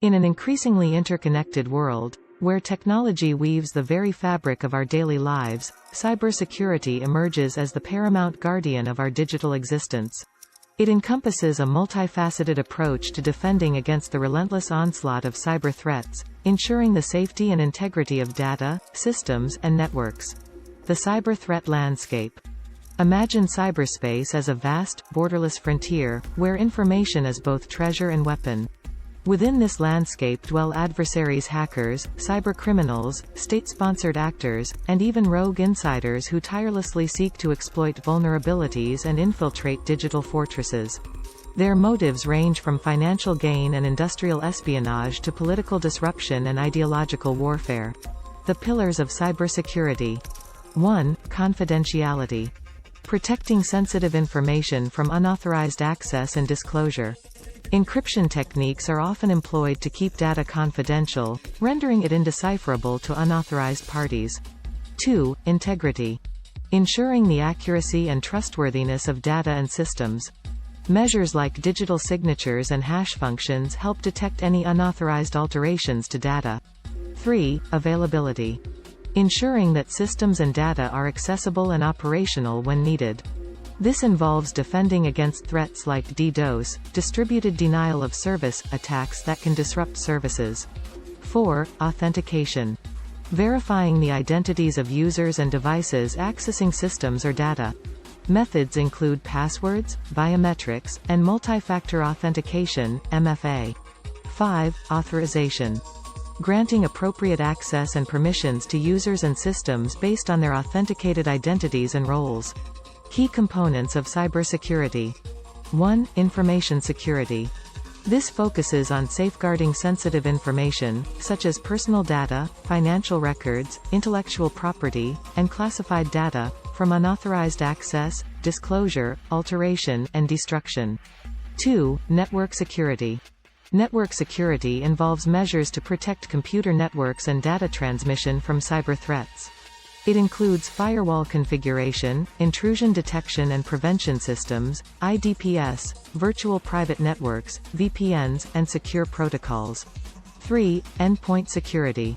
In an increasingly interconnected world, where technology weaves the very fabric of our daily lives, cybersecurity emerges as the paramount guardian of our digital existence. It encompasses a multifaceted approach to defending against the relentless onslaught of cyber threats, ensuring the safety and integrity of data, systems, and networks. The cyber threat landscape. Imagine cyberspace as a vast, borderless frontier, where information is both treasure and weapon. Within this landscape dwell adversaries, hackers, cybercriminals, state-sponsored actors, and even rogue insiders who tirelessly seek to exploit vulnerabilities and infiltrate digital fortresses. Their motives range from financial gain and industrial espionage to political disruption and ideological warfare. The pillars of cybersecurity. 1. Confidentiality. Protecting sensitive information from unauthorized access and disclosure. Encryption techniques are often employed to keep data confidential, rendering it indecipherable to unauthorized parties. 2. Integrity. Ensuring the accuracy and trustworthiness of data and systems. Measures like digital signatures and hash functions help detect any unauthorized alterations to data. 3. Availability. Ensuring that systems and data are accessible and operational when needed. This involves defending against threats like DDoS, distributed denial of service, attacks that can disrupt services. 4. Authentication. Verifying the identities of users and devices accessing systems or data. Methods include passwords, biometrics, and multi-factor authentication, MFA. 5. Authorization. Granting appropriate access and permissions to users and systems based on their authenticated identities and roles. Key components of cybersecurity. 1. Information security. This focuses on safeguarding sensitive information, such as personal data, financial records, intellectual property, and classified data, from unauthorized access, disclosure, alteration, and destruction. 2. Network security. Network security involves measures to protect computer networks and data transmission from cyber threats. It includes firewall configuration, intrusion detection and prevention systems, IDPs, virtual private networks, VPNs, and secure protocols. 3. Endpoint security.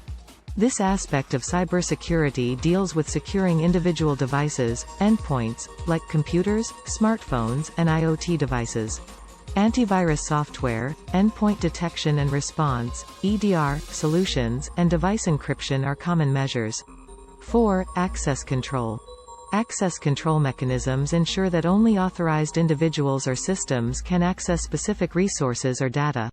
This aspect of cybersecurity deals with securing individual devices, endpoints, like computers, smartphones, and IoT devices. Antivirus software, endpoint detection and response, EDR, solutions, and device encryption are common measures. 4. Access control. Access control mechanisms ensure that only authorized individuals or systems can access specific resources or data.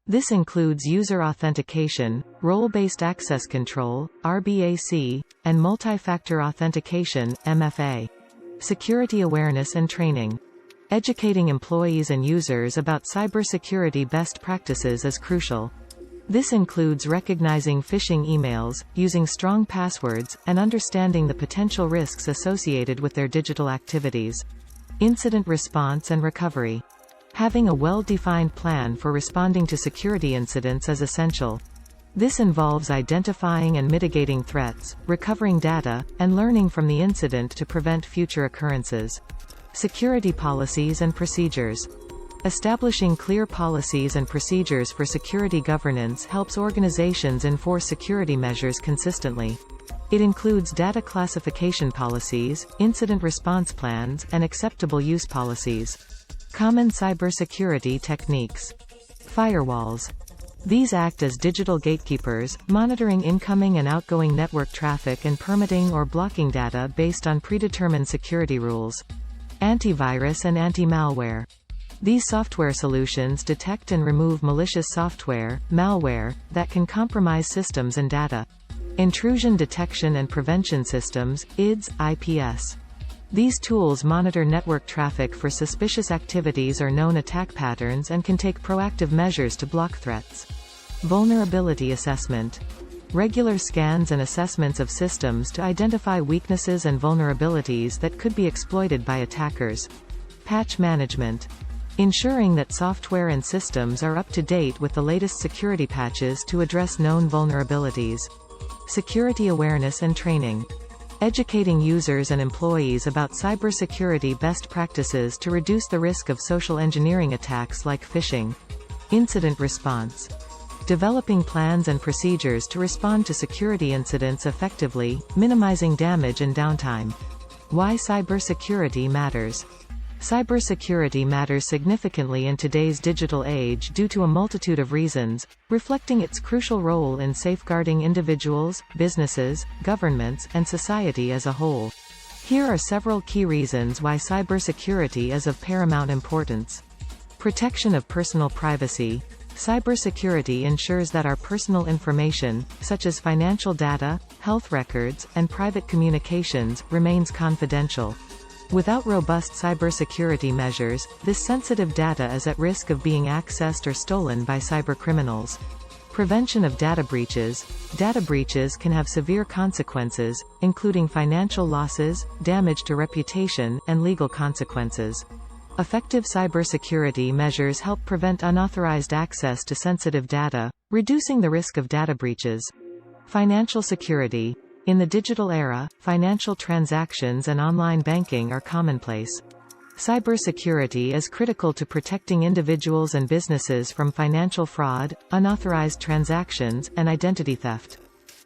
This includes user authentication, role-based access control, RBAC, and multi-factor authentication, MFA. Security awareness and training. Educating employees and users about cybersecurity best practices is crucial. This includes recognizing phishing emails, using strong passwords, and understanding the potential risks associated with their digital activities. Incident response and recovery. Having a well-defined plan for responding to security incidents is essential. This involves identifying and mitigating threats, recovering data, and learning from the incident to prevent future occurrences. Security policies and procedures. Establishing clear policies and procedures for security governance helps organizations enforce security measures consistently. It includes data classification policies, incident response plans, and acceptable use policies. Common cybersecurity techniques. Firewalls. These act as digital gatekeepers, monitoring incoming and outgoing network traffic and permitting or blocking data based on predetermined security rules. Antivirus and anti-malware. These software solutions detect and remove malicious software, malware, that can compromise systems and data. Intrusion detection and prevention systems, IDS, IPS. These tools monitor network traffic for suspicious activities or known attack patterns and can take proactive measures to block threats. Vulnerability assessment. Regular scans and assessments of systems to identify weaknesses and vulnerabilities that could be exploited by attackers. Patch management. Ensuring that software and systems are up to date with the latest security patches to address known vulnerabilities. Security awareness and training. Educating users and employees about cybersecurity best practices to reduce the risk of social engineering attacks like phishing. Incident response. developing plans and procedures to respond to security incidents effectively, minimizing damage and downtime. Why cybersecurity matters. Cybersecurity matters significantly in today's digital age due to a multitude of reasons, reflecting its crucial role in safeguarding individuals, businesses, governments, and society as a whole. Here are several key reasons why cybersecurity is of paramount importance. Protection of personal privacy. Cybersecurity ensures that our personal information, such as financial data, health records, and private communications, remains confidential. Without robust cybersecurity measures, this sensitive data is at risk of being accessed or stolen by cybercriminals. Prevention of data breaches. Data breaches can have severe consequences, including financial losses, damage to reputation, and legal consequences. Effective cybersecurity measures help prevent unauthorized access to sensitive data, reducing the risk of data breaches. Financial security. In the digital era, financial transactions and online banking are commonplace. Cybersecurity is critical to protecting individuals and businesses from financial fraud, unauthorized transactions, and identity theft.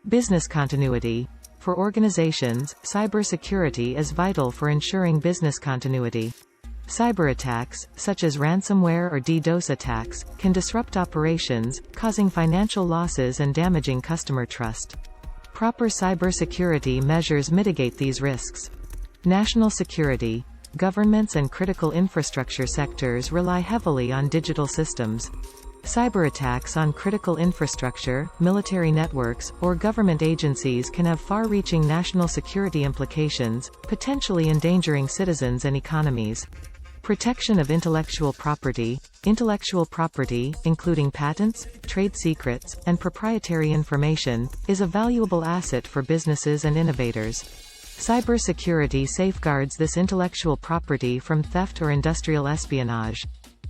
Business continuity. For organizations, cybersecurity is vital for ensuring business continuity. Cyberattacks, such as ransomware or DDoS attacks, can disrupt operations, causing financial losses and damaging customer trust. Proper cybersecurity measures mitigate these risks. National security. Governments and critical infrastructure sectors rely heavily on digital systems. Cyberattacks on critical infrastructure, military networks, or government agencies can have far-reaching national security implications, potentially endangering citizens and economies. Protection of intellectual property. Intellectual property, including patents, trade secrets, and proprietary information, is a valuable asset for businesses and innovators. Cybersecurity safeguards this intellectual property from theft or industrial espionage.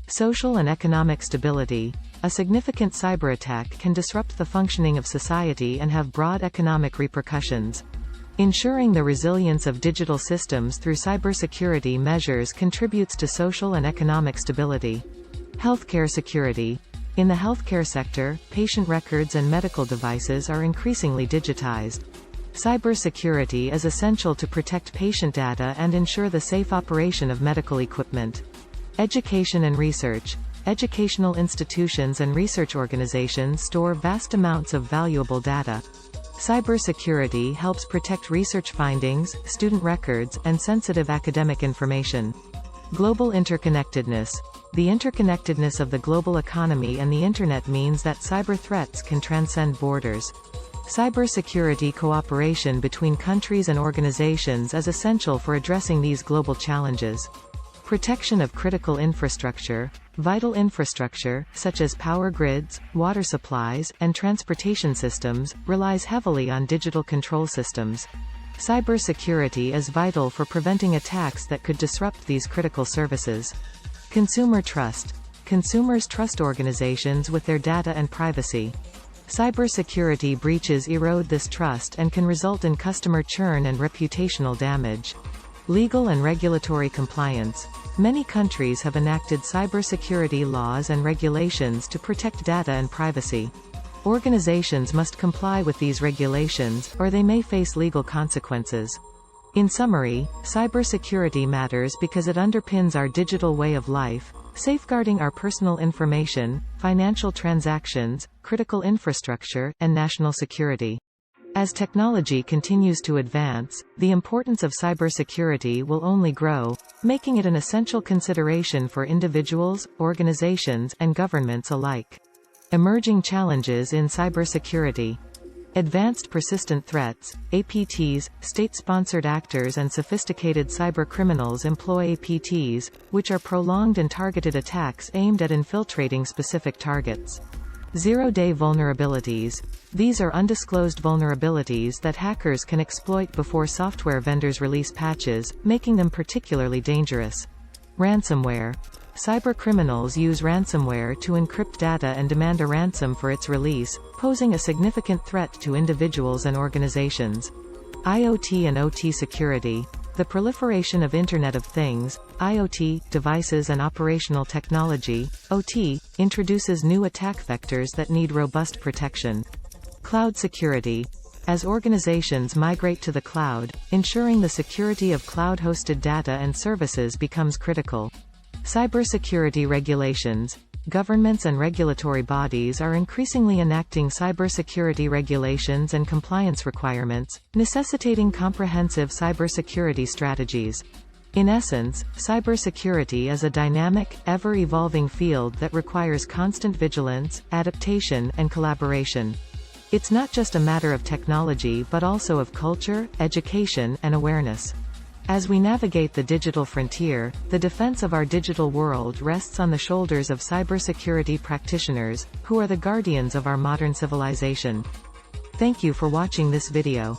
Social and economic stability. A significant cyberattack can disrupt the functioning of society and have broad economic repercussions. Ensuring the resilience of digital systems through cybersecurity measures contributes to social and economic stability. Healthcare security. In the healthcare sector, patient records and medical devices are increasingly digitized. Cybersecurity is essential to protect patient data and ensure the safe operation of medical equipment. Education and research. Educational institutions and research organizations store vast amounts of valuable data. Cybersecurity helps protect research findings, student records, and sensitive academic information. Global interconnectedness. The interconnectedness of the global economy and the Internet means that cyber threats can transcend borders. Cybersecurity cooperation between countries and organizations is essential for addressing these global challenges. Protection of critical infrastructure. Vital infrastructure, such as power grids, water supplies, and transportation systems, relies heavily on digital control systems. Cybersecurity is vital for preventing attacks that could disrupt these critical services. Consumer trust. Consumers trust organizations with their data and privacy. Cybersecurity breaches erode this trust and can result in customer churn and reputational damage. Legal and regulatory compliance. Many countries have enacted cybersecurity laws and regulations to protect data and privacy. Organizations must comply with these regulations, or they may face legal consequences. In summary, cybersecurity matters because it underpins our digital way of life, safeguarding our personal information, financial transactions, critical infrastructure, and national security. As technology continues to advance, the importance of cybersecurity will only grow, making it an essential consideration for individuals, organizations, and governments alike. Emerging challenges in cybersecurity. Advanced persistent threats, APTs, state-sponsored actors and sophisticated cybercriminals employ APTs, which are prolonged and targeted attacks aimed at infiltrating specific targets. Zero-day vulnerabilities. These are undisclosed vulnerabilities that hackers can exploit before software vendors release patches, making them particularly dangerous. Ransomware. Cybercriminals use ransomware to encrypt data and demand a ransom for its release, posing a significant threat to individuals and organizations. IoT and OT security. The proliferation of Internet of Things, IoT, devices and operational technology, OT, introduces new attack vectors that need robust protection. Cloud security. As organizations migrate to the cloud, ensuring the security of cloud-hosted data and services becomes critical. Cybersecurity regulations. Governments and regulatory bodies are increasingly enacting cybersecurity regulations and compliance requirements, necessitating comprehensive cybersecurity strategies. In essence, cybersecurity is a dynamic, ever-evolving field that requires constant vigilance, adaptation, and collaboration. It's not just a matter of technology but also of culture, education, and awareness. As we navigate the digital frontier, the defense of our digital world rests on the shoulders of cybersecurity practitioners, who are the guardians of our modern civilization. Thank you for watching this video.